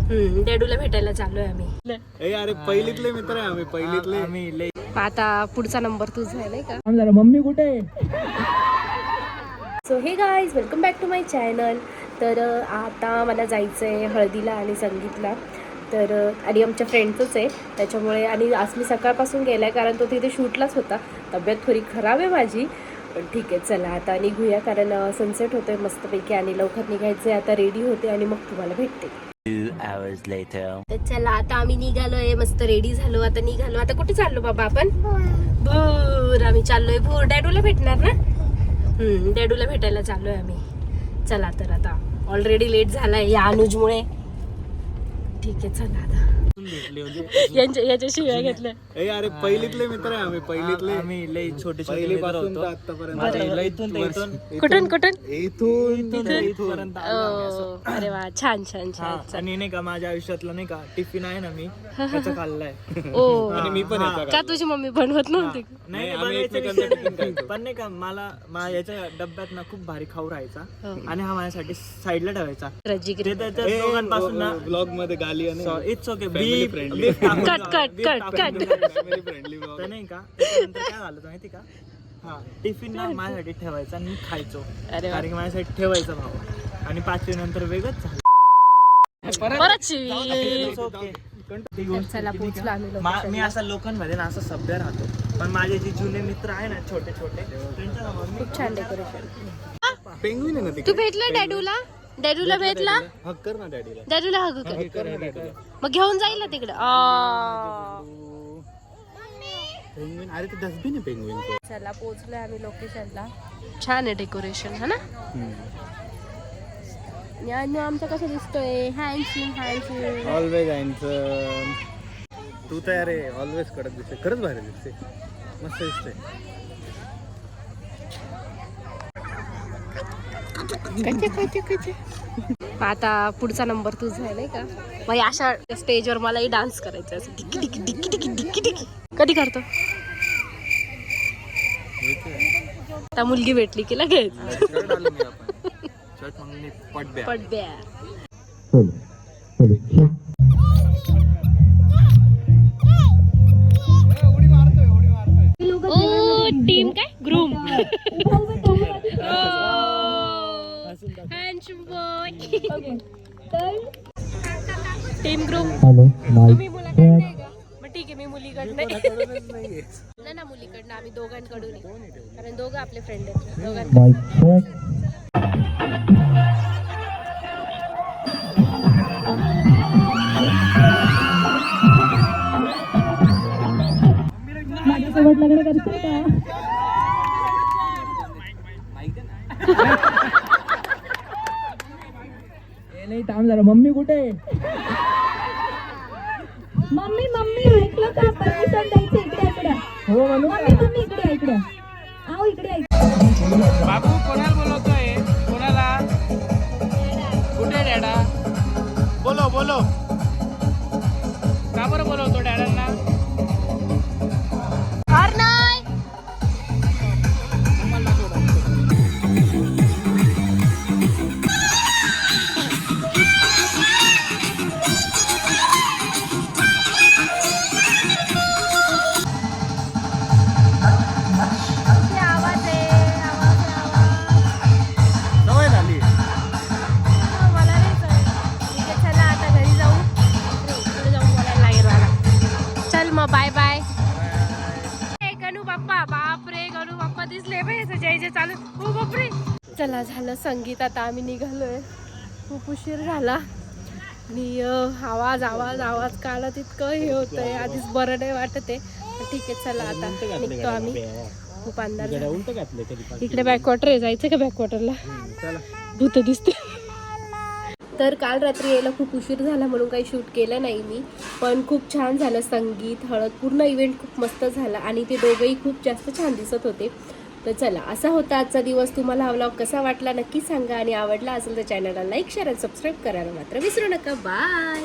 डॅडूला भेटायला चाललोय आम्ही. अरे पहिलीतले मित्र आहे आम्ही, पहिलीतले. आता पुढचा नंबर तुझा आहे नाही का? जरा मम्मी कुठे आहे? So hey guys, welcome back to my channel. तर आता मला जायचं आहे हळदीला आणि संगीतला. तर आणि आमच्या फ्रेंडचंच आहे त्याच्यामुळे. आणि आज मी सकाळपासून गेला आहे कारण तो तिथे शूटलाच होता. तब्येत थोडी खराब आहे माझी, पण ठीक आहे चला आता निघूया कारण सनसेट होतो आहे मस्तपैकी आणि लवकर निघायचं आहे. आता रेडी होते आणि मग तुम्हाला भेटते. 2 hours later. तर चला आता आम्ही निघालोय, मस्त रेडी झालो. आता निघालो. आता कुठे चाललो बाबा आपण? भूर. आम्ही चाललोय भूर. डॅडूला भेटणार ना? डॅडूला भेटायला चाललोय आम्ही. चला तर आता ऑलरेडी लेट झालाय या अनुजमुळे. ठीक आहे चला आता याच्या शिव्या घेतल्या. अरे पहिलीतले मित्र आहे आम्ही, पहिलीतले. आम्ही लई छोटे छोटे पहिलीपासून होतो तर आतापर्यंत. कुठून इथून अरे वा, छान छान छान. आणि नाही का माझ्या आयुष्यातला नाही का टिफिन आहे ना, मी त्याचा खाल्लाय. ओ आणि मी पण याचा का तुझी मम्मी बनवत नव्हती? नाही आम्ही बनवायचा एकमेकांचा विषय टिफिन नाही. खायचो. पण नाही का मला याच्या डब्यात ना खूप भारी खाऊ राहायचा आणि हा माझ्यासाठी साईडला ठेवायचा. रजिगिरी. ते त्याच्या दोघांपासून ना ब्लॉग मध्ये गाली आणि it's okay Family friendly. Family friendly blog. तर नाही का त्याच्यानंतर काय झालं होतं माहिती का? हा टिफिन ना माझ्यासाठी ठेवायचा आणि मी खायचो अरे वा. कारण की माझ्यासाठी ठेवायचा भाऊ. आणि 5वी नंतर वेगळंच झालं. परत शिवी. It's okay. चला पोहोचलो आम्ही मी लोकेशनला. असा लोकांमध्ये ना असं सभ्य राहतो, पण माझे जे जुने मित्र आहे ना छोटे छोटे त्यांच्या खूप छान डेकोरेशन. पेंग्विन आहे ना तू तिकडे. भेटला डॅडूला? डॅडूला भेटला? हक कर ना डॅडीला. डॅडूला हग कर. कर ना डॅडीला. मग घेऊन जाईल ना तिकडे. पेंग्विन, अरे ते डस्टबिन आहे पेंग्विन. चला पोहोचलोय आम्ही लोकेशनला. छान आहे डेकोरेशन है ना? आणि आमचा कसा दिसतोय? Handsome handsome. Always handsome. तू तर अरे ऑलवेज कडक दिसते, खरंच भारी दिसते, मस्त दिसते. आता पुढचा नंबर तुझा आहे नाही का? मग अशा स्टेजवर मलाही डान्स करायचा असं डिक्की डिक्की डिक्की डिक्की डिक्की डिक्की. कधी करतो? आता मुलगी भेटली की लगेच पडब्या. ओ टीम काय groom. Handsome boy. Team group. तुम्ही मुलाकडनं आहे का? मग ठीक आहे मी मुलीकडनं आहे. ना मुलीकडनं आम्ही दोघांकडून आहे. कारण दोघं आपले फ्रेंड आहेत दोघांकडून. माझ्यासोबत लग्न करशील का? नाही थांब जरा, मम्मी कुठे आहे? मम्मी मम्मी ऐकलं का? परमिशन द्यायची इकडे इकडे. हो मम्मी. मम्मी इकडे इकडे. आओ इकडे ऐक. बाबू कोणाला बोलवतोय? कोणाला? कुठे डॅडा? बोलो बोलो. का बरं बोलवतो डॅडांना? Bye bye. गणू बाप्पा. बापरे गणू बाप्पा दिसले पाहिजे जय जय चालू. हो बापरे. चला झालं संगीत. आता आम्ही निघालोय. खूप उशीर झाला आणि आवाज आवाज आवाज काला तितकं हे होतंय. आधीच बरं नाही वाटत आहे. ठीक आहे चला आता निघतो आम्ही. खूप अंदाज झाला. इकडे बॅकवॉटर आहे. जायचं का बॅकवॉटरला? भूत दिसते. तर काल रात्री यायला खूप उशीर झाला म्हणून काही शूट केलं नाही मी, पण खूप छान झालं. संगीत हळद पूर्ण इव्हेंट खूप मस्त झाला आणि ते दोघंही खूप जास्त छान दिसत होते. तर चला असा होता आजचा दिवस. तुम्हाला हा व्लॉग कसा वाटला नक्की सांगा आणि आवडला असेल तर चॅनलला लाईक शेअर आणि सबस्क्राईब करायला मात्र विसरू नका. बाय.